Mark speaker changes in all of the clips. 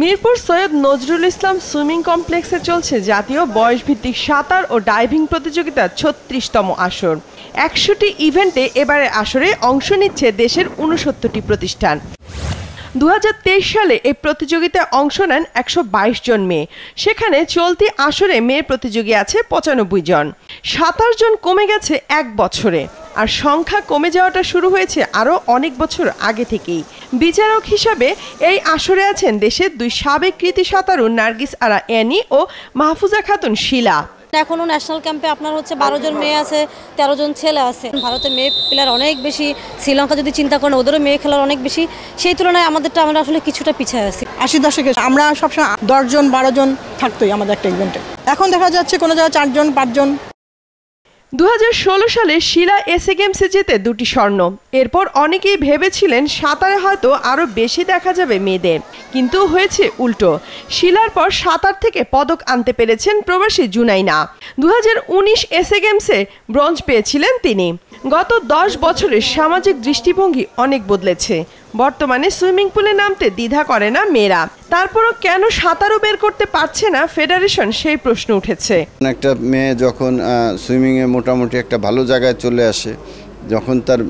Speaker 1: Mirpur Syed Nazrul Islam swimming কমপ্লেক্সে চলছে জাতীয় বয়সভিত্তিক সাঁতার ও ডাইভিং প্রতিযোগিতার ৩৬তম আসর। ১০০টি ইভেন্টে এবারের আসরে অংশ নিচ্ছে দেশের ৬৯টি প্রতিষ্ঠান। ২০২৩ সালে এই প্রতিযোগিতায় অংশ নেন ১২২ জন মেয়ে। সেখানে চলতি আসরে মেয়ে প্রতিযোগী আছে ৯৫ জন। ২৭ জন কমে গেছে এক বছরে, আর সংখ্যা কমে যাওয়াটা শুরু হয়েছে আরও অনেক বছর আগে থেকেই। বিচারক হিসাবে এই আসরে আছেন দেশের ২ সাবেক কৃতী সাঁতারু নার্গিস আরা অ্যানি ও মাহফুজা খাতুন শিলা।
Speaker 2: এখনো ন্যাশনাল ক্যাম্পে আপনার হচ্ছে ১২ জন মেয়ে আছে, ১৩ জন ছেলে আছে। ভারতের মেয়ে প্লেয়ার অনেক বেশি, শ্রীলঙ্কা যদি চিন্তা করেন ওদেরও মেয়ে খেলার অনেক বেশি। সেই তুলনায় আমাদেরটা আমরা আসলে কিছুটা পিছিয়ে আছি।
Speaker 3: ৮০ দশকে আমরা সবসময় ১০ জন ১২ জন থাকতোই আমাদের একটা ইভেন্টে। এখন দেখা যাচ্ছে কোনো জায়গায় ৪ জন ৫ জন।
Speaker 1: ২০১৬ সালে শিলা এসএ গেমসে জেতে ২টি স্বর্ণ। এরপর অনেকেই ভেবেছিলেন সাঁতারে হয়তো আরও বেশি দেখা যাবে মেয়েদের, কিন্তু হয়েছে উল্টো। শিলার পর সাঁতার থেকে পদক আনতে পেরেছেন প্রবাসী জুনাইনা। ২০১৯ এসএ গেমসে ব্রোঞ্জ পেয়েছিলেন তিনি। গত ১০ বছরে সামাজিক দৃষ্টিভঙ্গি অনেক বদলেছে। বর্তমানে সুইমিং পুলে নামতে দ্বিধা করে না মেয়েরা। তারপরও কেন সাঁতারও বের করতে পারছে না ফেডারেশন, সেই প্রশ্ন উঠেছে।
Speaker 4: একটা মেয়ে যখন সুইমিংয়ে মোটামুটি একটা ভালো জায়গায় চলে আসে, যখন তার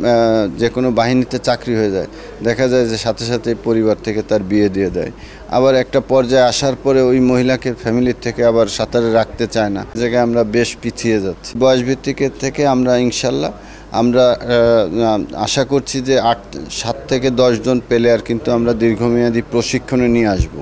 Speaker 4: যে কোনো বাহিনীতে চাকরি হয়ে যায়, দেখা যায় যে সাথে সাথে পরিবার থেকে তার বিয়ে দিয়ে দেয়। আবার একটা পর্যায়ে আসার পরে ওই মহিলাকে ফ্যামিলির থেকে আবার সাঁতারে রাখতে চায় না। জায়গায় আমরা বেশ পিছিয়ে যাচ্ছি। বয়সভিত্তিকের থেকে আমরা ইনশাল্লাহ আমরা আশা করছি যে ৭ থেকে ১০ জন প্লেয়ার কিন্তু আমরা দীর্ঘমেয়াদী প্রশিক্ষণে নিয়ে আসব।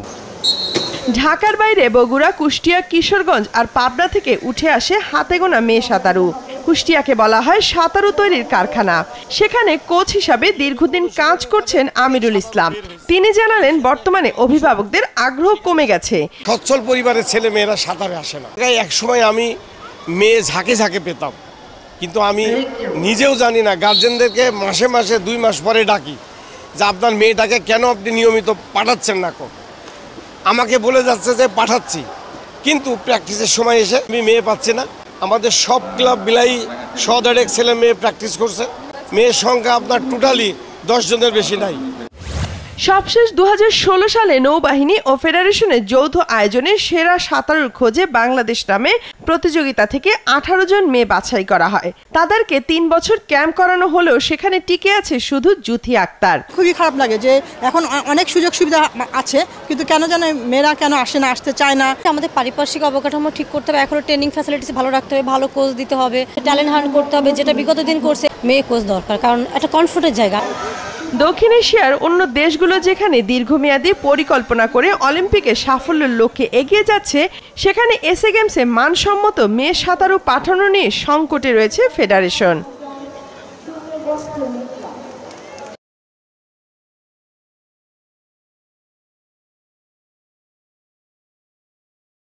Speaker 1: ঢাকার বাইরে বগুড়া, কুষ্টিয়া, কিশোরগঞ্জ আর পাবনা থেকে উঠে আসে হাতে গোনা মেয়ে সাঁতারু। কুষ্টিয়াকে বলা হয় সাঁতারু তৈরির কারখানা। সেখানে কোচ হিসাবে দীর্ঘদিন কাজ করছেন আমিরুল ইসলাম। তিনি জানালেন বর্তমানে অভিভাবকদের আগ্রহ কমে গেছে।
Speaker 5: সচ্ছল পরিবারের ছেলে মেয়েরা সাঁতারে আসে না। এক সময় আমি মেয়ে ঝাঁকে ঝাঁকে পেতাম, কিন্তু আমি নিজেও জানি না, গার্জেনদেরকে মাসে মাসে ২ মাস পরে ডাকি যে আপনার মেয়েটাকে কেন আপনি নিয়মিত পাঠাচ্ছেন না। আমাকে বলে যাচ্ছে যে পাঠাচ্ছি, কিন্তু প্র্যাকটিসের সময় এসে আমি মেয়ে পাচ্ছি না। আমাদের সব ক্লাব মিলাই ১০০ ছেলে মেয়ে প্র্যাকটিস করছে। মেয়ের সংখ্যা আপনার টোটালি ১০ জনের বেশি নাই।
Speaker 1: সবশেষ ২০১৬ সালে নৌবাহিনী ও ফেডারেশনের যৌথ আয়োজনে সেরা সাঁতারুর খোঁজে বাংলাদেশ নামে প্রতিযোগিতা থেকে ১৮ জন মেয়ে বাছাই করা হয়। তাদেরকে ৩ বছর ক্যাম্প করানো হলেও সেখানে টিকে আছে শুধু জুথি আক্তার।
Speaker 3: খুবই খারাপ লাগে যে এখন অনেক সুযোগ সুবিধা আছে, কিন্তু কেন যেন মেয়েরা কেন আসে না, আসতে চায় না।
Speaker 2: আমাদের পারিপার্শ্বিক অবকাঠামো ঠিক করতে হবে, এখনো ট্রেনিং ফ্যাসিলিটিস ভালো রাখতে হবে, ভালো কোচ দিতে হবে, ট্যালেন্ট হান্ট করতে হবে, যেটা বিগত দিন করছে। মেয়ে কোচ দরকার, কারণ একটা কমফোর্টের জায়গা।
Speaker 1: দক্ষিণ এশিয়ার অন্য দেশগুলো যেখানে দীর্ঘমেয়াদী পরিকল্পনা করে অলিম্পিকে সাফল্যের লক্ষ্যে এগিয়ে যাচ্ছে, সেখানে এসএ গেমসে মানসম্মত মেয়ে সাঁতারু পাঠানো নিয়ে সংকটে রয়েছে ফেডারেশন।